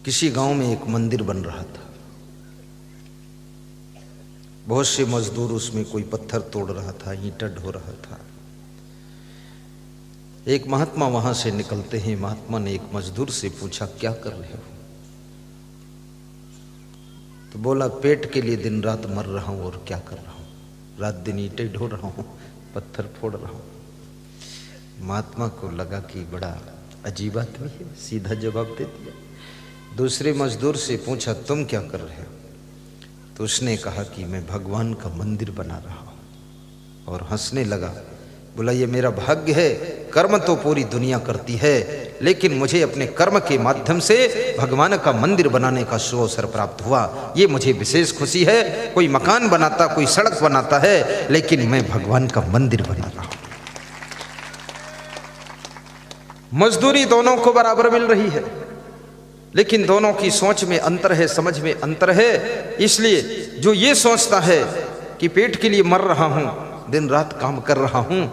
किसी गांव में एक मंदिर बन रहा था। बहुत से मजदूर उसमें कोई पत्थर तोड़ रहा था, ईंट ढो रहा था। एक महात्मा वहां से निकलते हैं। महात्मा ने एक मजदूर से पूछा, क्या कर रहे हो? तो बोला, पेट के लिए दिन रात मर रहा हूं और क्या कर रहा हूं, रात दिन ईंटें ढो रहा हूं, पत्थर फोड़ रहा हूं। महात्मा को लगा कि बड़ा अजीब आदमी है, सीधा जवाब दे दिया। दूसरे मजदूर से पूछा, तुम क्या कर रहे हो? तो उसने कहा कि मैं भगवान का मंदिर बना रहा हूं। और हंसने लगा, बोला, ये मेरा भाग्य है। कर्म तो पूरी दुनिया करती है, लेकिन मुझे अपने कर्म के माध्यम से भगवान का मंदिर बनाने का शुभ अवसर प्राप्त हुआ। ये मुझे विशेष खुशी है। कोई मकान बनाता, कोई सड़क बनाता है, लेकिन मैं भगवान का मंदिर बना रहा हूं। मजदूरी दोनों को बराबर मिल रही है, लेकिन दोनों की सोच में अंतर है, समझ में अंतर है। इसलिए जो ये सोचता है कि पेट के लिए मर रहा हूं, दिन रात काम कर रहा हूं,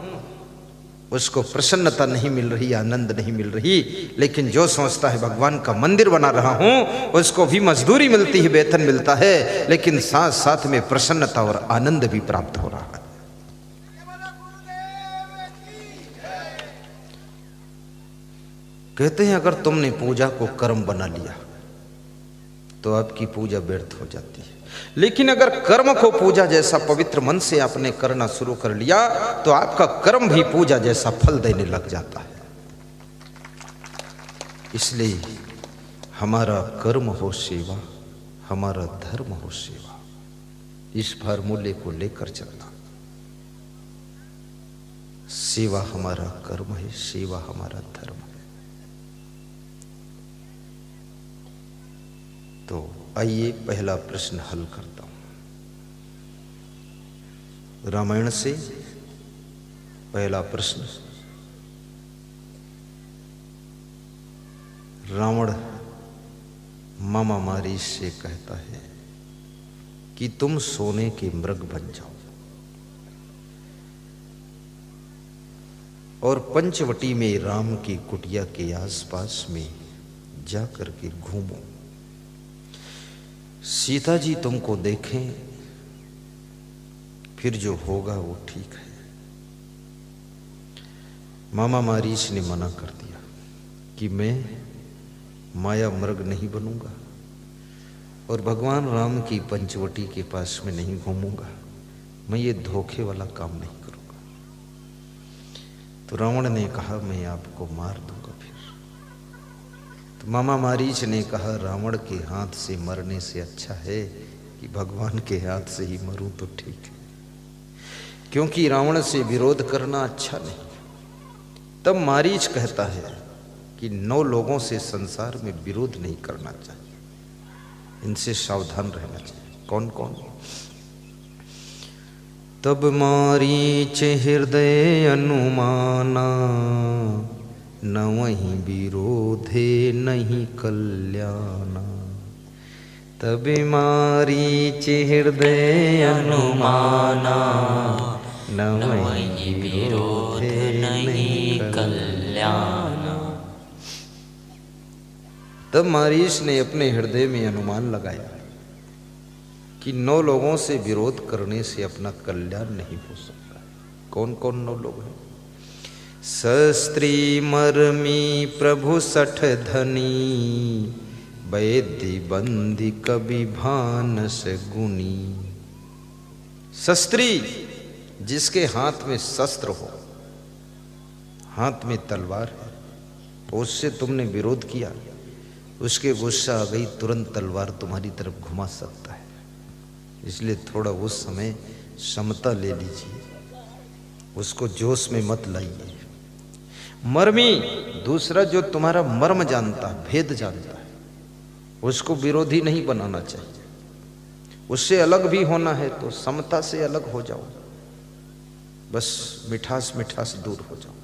उसको प्रसन्नता नहीं मिल रही, आनंद नहीं मिल रही। लेकिन जो सोचता है भगवान का मंदिर बना रहा हूं, उसको भी मजदूरी मिलती है, वेतन मिलता है, लेकिन साथ साथ में प्रसन्नता और आनंद भी प्राप्त हो रहा है। कहते हैं अगर तुमने पूजा को कर्म बना लिया तो आपकी पूजा व्यर्थ हो जाती है, लेकिन अगर कर्म को पूजा जैसा पवित्र मन से आपने करना शुरू कर लिया तो आपका कर्म भी पूजा जैसा फल देने लग जाता है। इसलिए हमारा कर्म हो सेवा, हमारा धर्म हो सेवा, इस फार्मूले को लेकर चलना। सेवा हमारा कर्म है, सेवा हमारा धर्म है। तो आइए पहला प्रश्न हल करता हूं। रामायण से पहला प्रश्न। रावण मामा मारीच से कहता है कि तुम सोने के मृग बन जाओ और पंचवटी में राम की कुटिया के आसपास में जाकर के घूमो। सीता जी तुमको देखें, फिर जो होगा वो ठीक है। मामा मारीच ने मना कर दिया कि मैं माया मृग नहीं बनूंगा और भगवान राम की पंचवटी के पास में नहीं घूमूंगा, मैं ये धोखे वाला काम नहीं करूंगा। तो रावण ने कहा, मैं आपको मार दूंगा। फिर तो मामा मारीच ने कहा, रावण के हाथ से मरने से अच्छा है कि भगवान के हाथ से ही मरूं तो ठीक है, क्योंकि रावण से विरोध करना अच्छा नहीं। तब मारीच कहता है कि 9 लोगों से संसार में विरोध नहीं करना चाहिए, इनसे सावधान रहना चाहिए। कौन कौन? तब मारीच हृदय अनुमाना, न वहीं विरोधे नहीं कल्याणा। तब मारीच हृदय अनुमाना, न वहीं विरोधे नहीं कल्याणा। तब मारीच ने अपने हृदय में अनुमान लगाया कि 9 लोगों से विरोध करने से अपना कल्याण नहीं हो सकता। कौन कौन 9 लोग हैं? शस्त्री मर्मी प्रभु सठ धनी, वैद्य बंदी कवि भानस गुनी। शस्त्री जिसके हाथ में शस्त्र हो, हाथ में तलवार है, उससे तुमने विरोध किया, उसके गुस्सा आ गई, तुरंत तलवार तुम्हारी तरफ घुमा सकता है। इसलिए थोड़ा उस समय समता ले लीजिए, उसको जोश में मत लाइए। मर्मी दूसरा जो तुम्हारा मर्म जानता है, भेद जानता है, उसको विरोधी नहीं बनाना चाहिए। उससे अलग भी होना है तो समता से अलग हो जाओ, बस मिठास मिठास दूर हो जाओ।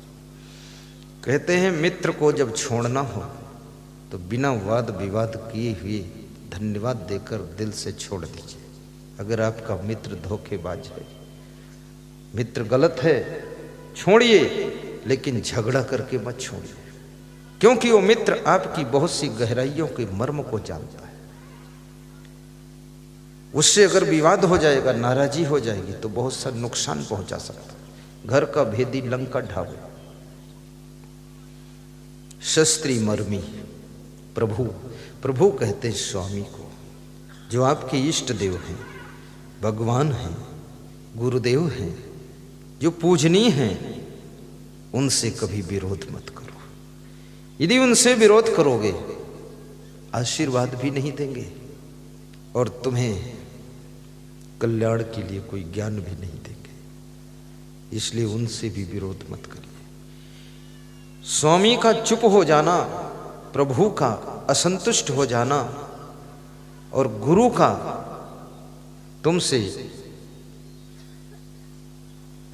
कहते हैं मित्र को जब छोड़ना हो तो बिना वाद विवाद किए हुए धन्यवाद देकर दिल से छोड़ दीजिए। अगर आपका मित्र धोखेबाज है, मित्र गलत है, छोड़िए, लेकिन झगड़ा करके मत छोड़िए। क्योंकि वो मित्र आपकी बहुत सी गहराइयों के मर्म को जानता है। उससे अगर विवाद हो जाएगा, नाराजी हो जाएगी, तो बहुत सा नुकसान पहुंचा सकता है। घर का भेदी लंका ढावे, शस्त्री मर्मी। प्रभु प्रभु कहते हैं स्वामी को, जो आपके इष्ट देव हैं, भगवान हैं, गुरुदेव हैं, जो पूजनीय हैं, उनसे कभी विरोध मत करो। यदि उनसे विरोध करोगे, आशीर्वाद भी नहीं देंगे और तुम्हें कल्याण के लिए कोई ज्ञान भी नहीं देंगे। इसलिए उनसे भी विरोध मत करिए। स्वामी का चुप हो जाना, प्रभु का असंतुष्ट हो जाना और गुरु का तुमसे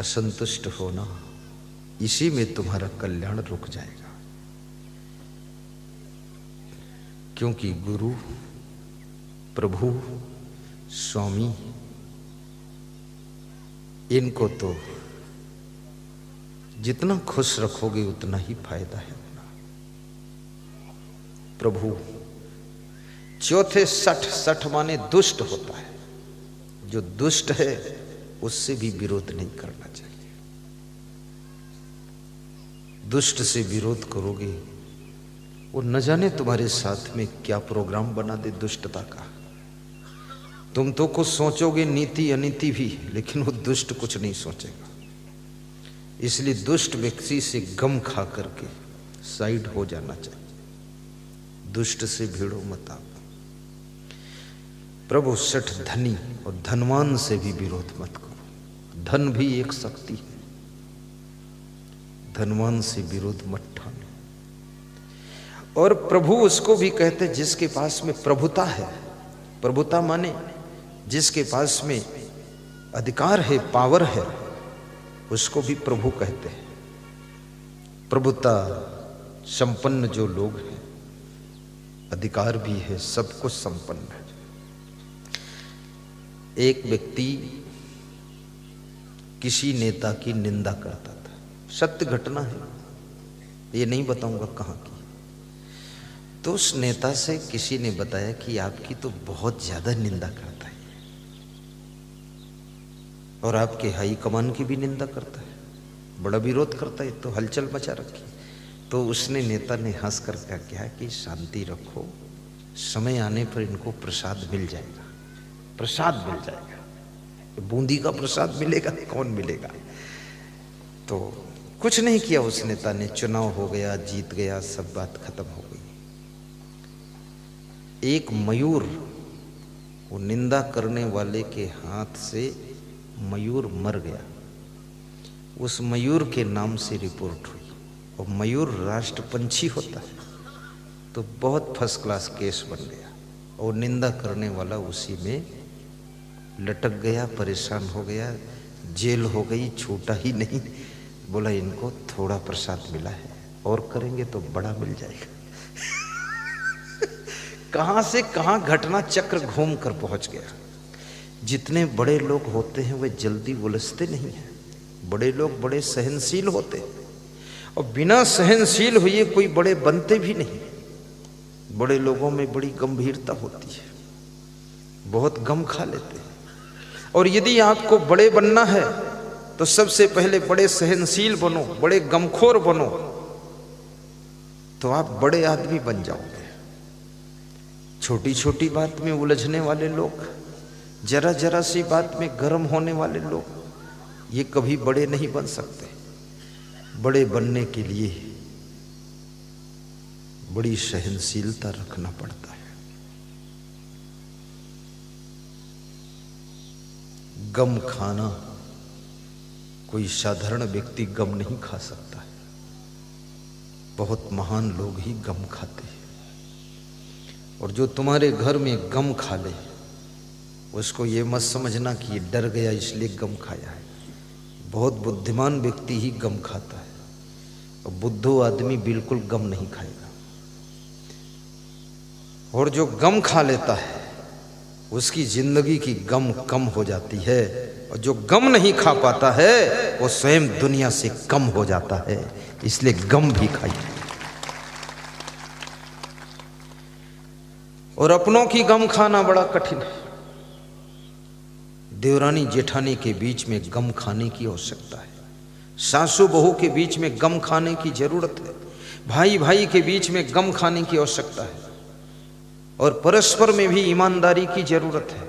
असंतुष्ट होना, इसी में तुम्हारा कल्याण रुक जाएगा। क्योंकि गुरु, प्रभु, स्वामी, इनको तो जितना खुश रखोगे उतना ही फायदा है। प्रभु चौथे 60 माने दुष्ट होता है। जो दुष्ट है उससे भी विरोध नहीं करना चाहिए। दुष्ट से विरोध करोगे, वो न जाने तुम्हारे साथ में क्या प्रोग्राम बना दे दुष्टता का। तुम तो कुछ सोचोगे नीति अनीति भी, लेकिन वो दुष्ट कुछ नहीं सोचेगा। इसलिए दुष्ट व्यक्ति से गम खा करके साइड हो जाना चाहिए। दुष्ट से भिड़ो मत आप। प्रभु सठ धनी और धनवान से भी विरोध मत करो। धन भी एक शक्ति है, धनवान से विरोध मत ठानो। और प्रभु उसको भी कहते जिसके पास में प्रभुता है। प्रभुता माने जिसके पास में अधिकार है, पावर है, उसको भी प्रभु कहते हैं। प्रभुता संपन्न जो लोग हैं, अधिकार भी है, सब कुछ संपन्न है। एक व्यक्ति किसी नेता की निंदा करता था। सत्य घटना है, ये नहीं बताऊंगा कहाँ की। तो उस नेता से किसी ने बताया कि आपकी तो बहुत ज्यादा निंदा करता है और आपके हाई कमान की भी निंदा करता है, बड़ा विरोध करता है, तो हलचल मचा रखी। तो उसने नेता ने हंस कर कहा कि शांति रखो, समय आने पर इनको प्रसाद मिल जाएगा, प्रसाद मिल जाएगा। बूंदी का प्रसाद मिलेगा, कौन मिलेगा। तो कुछ नहीं किया उस नेता ने, चुनाव हो गया, जीत गया, सब बात खत्म हो गई। एक मयूर, वो निंदा करने वाले के हाथ से मयूर मर गया। उस मयूर के नाम से रिपोर्ट हुई, और मयूर राष्ट्र पंछी होता है, तो बहुत फर्स्ट क्लास केस बन गया। और निंदा करने वाला उसी में लटक गया, परेशान हो गया, जेल हो गई, छूटा ही नहीं। बोला इनको थोड़ा प्रसाद मिला है, और करेंगे तो बड़ा मिल जाएगा। कहां से कहां घटना चक्र घूम कर पहुंच गया। जितने बड़े लोग होते हैं वे जल्दी उलझते नहीं हैं। बड़े लोग बड़े सहनशील होते हैं, और बिना सहनशील हुए कोई बड़े बनते भी नहीं। बड़े लोगों में बड़ी गंभीरता होती है, बहुत गम खा लेते हैं। और यदि आपको बड़े बनना है तो सबसे पहले बड़े सहनशील बनो, बड़े गमखोर बनो, तो आप बड़े आदमी बन जाओगे। छोटी छोटी बात में उलझने वाले लोग, जरा जरा सी बात में गर्म होने वाले लोग, ये कभी बड़े नहीं बन सकते। बड़े बनने के लिए बड़ी सहनशीलता रखना पड़ता है। गम खाना, कोई साधारण व्यक्ति गम नहीं खा सकता है, बहुत महान लोग ही गम खाते हैं। और जो तुम्हारे घर में गम खा ले, उसको ये मत समझना कि ये डर गया इसलिए गम खाया है। बहुत बुद्धिमान व्यक्ति ही गम खाता है, और बुद्धू आदमी बिल्कुल गम नहीं खाएगा। और जो गम खा लेता है उसकी जिंदगी की गम कम हो जाती है, और जो गम नहीं खा पाता है वो स्वयं दुनिया से कम हो जाता है। इसलिए गम भी खाइए। और अपनों की गम खाना बड़ा कठिन है। देवरानी जेठानी के बीच में गम खाने की आवश्यकता है, सासू बहू के बीच में गम खाने की जरूरत है, भाई भाई के बीच में गम खाने की आवश्यकता है, और परस्पर में भी ईमानदारी की जरूरत है।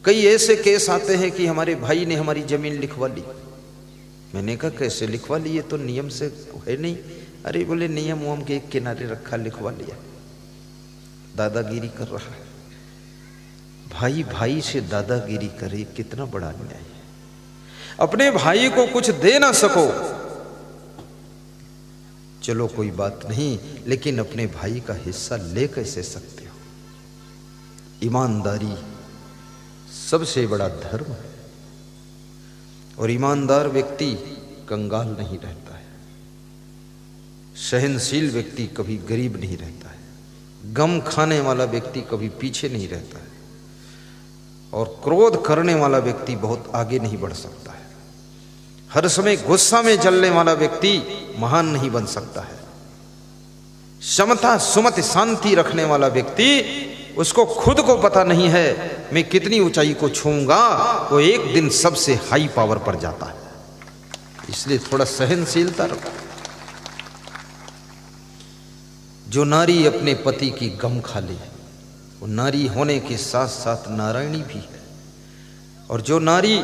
कई ऐसे केस आते हैं कि हमारे भाई ने हमारी जमीन लिखवा ली। मैंने कहा कैसे लिखवा ली, ये तो नियम से है नहीं। अरे बोले नियम वम के एक किनारे रखा, लिखवा लिया। दादागिरी कर रहा है। भाई भाई से दादागिरी करे, कितना बड़ा अन्याय है। अपने भाई को कुछ दे ना सको, चलो कोई बात नहीं, लेकिन अपने भाई का हिस्सा ले कैसे सकते हो? ईमानदारी सबसे बड़ा धर्म है, और ईमानदार व्यक्ति कंगाल नहीं रहता है। सहनशील व्यक्ति कभी गरीब नहीं रहता है। गम खाने वाला व्यक्ति कभी पीछे नहीं रहता है, और क्रोध करने वाला व्यक्ति बहुत आगे नहीं बढ़ सकता है। हर समय गुस्सा में जलने वाला व्यक्ति महान नहीं बन सकता है। समता सुमति शांति रखने वाला व्यक्ति, उसको खुद को पता नहीं है मैं कितनी ऊंचाई को छूऊंगा, वो एक दिन सबसे हाई पावर पर जाता है। इसलिए थोड़ा सहनशीलता रखो। जो नारी अपने पति की गम खा ले, वो नारी होने के साथ साथ नारायणी भी है। और जो नारी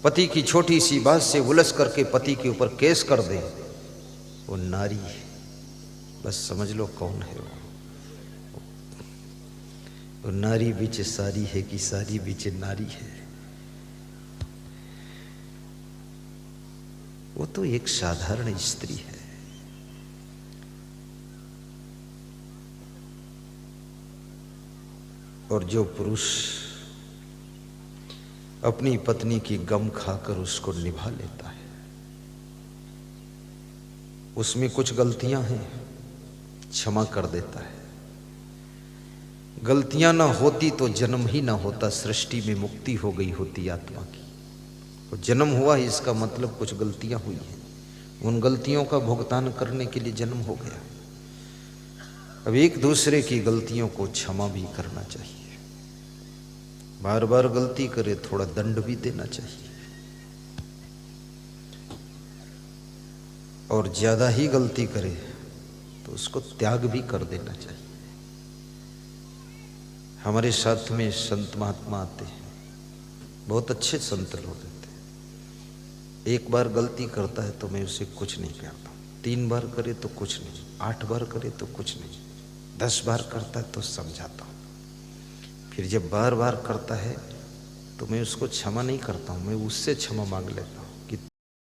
पति की छोटी सी बात से उलझ करके पति के ऊपर केस कर दे, वो नारी है। बस समझ लो कौन है वो नारी बीच सारी है कि सारी बीच नारी है। वो तो एक साधारण स्त्री है। और जो पुरुष अपनी पत्नी की गम खाकर उसको निभा लेता है, उसमें कुछ गलतियां हैं, क्षमा कर देता है। गलतियां ना होती तो जन्म ही ना होता, सृष्टि में मुक्ति हो गई होती आत्मा की। तो जन्म हुआ इसका मतलब कुछ गलतियां हुई हैं, उन गलतियों का भुगतान करने के लिए जन्म हो गया। अब एक दूसरे की गलतियों को क्षमा भी करना चाहिए। बार बार गलती करे, थोड़ा दंड भी देना चाहिए, और ज्यादा ही गलती करे तो उसको त्याग भी कर देना चाहिए। हमारे साथ में संत महात्मा आते हैं, बहुत अच्छे संत लोग रहते हैं। एक बार गलती करता है तो मैं उसे कुछ नहीं कहता, 3 बार करे तो कुछ नहीं, 8 बार करे तो कुछ नहीं, 10 बार करता है तो समझाता हूँ। फिर जब बार बार करता है तो मैं उसको क्षमा नहीं करता हूँ, मैं उससे क्षमा मांग लेता हूँ।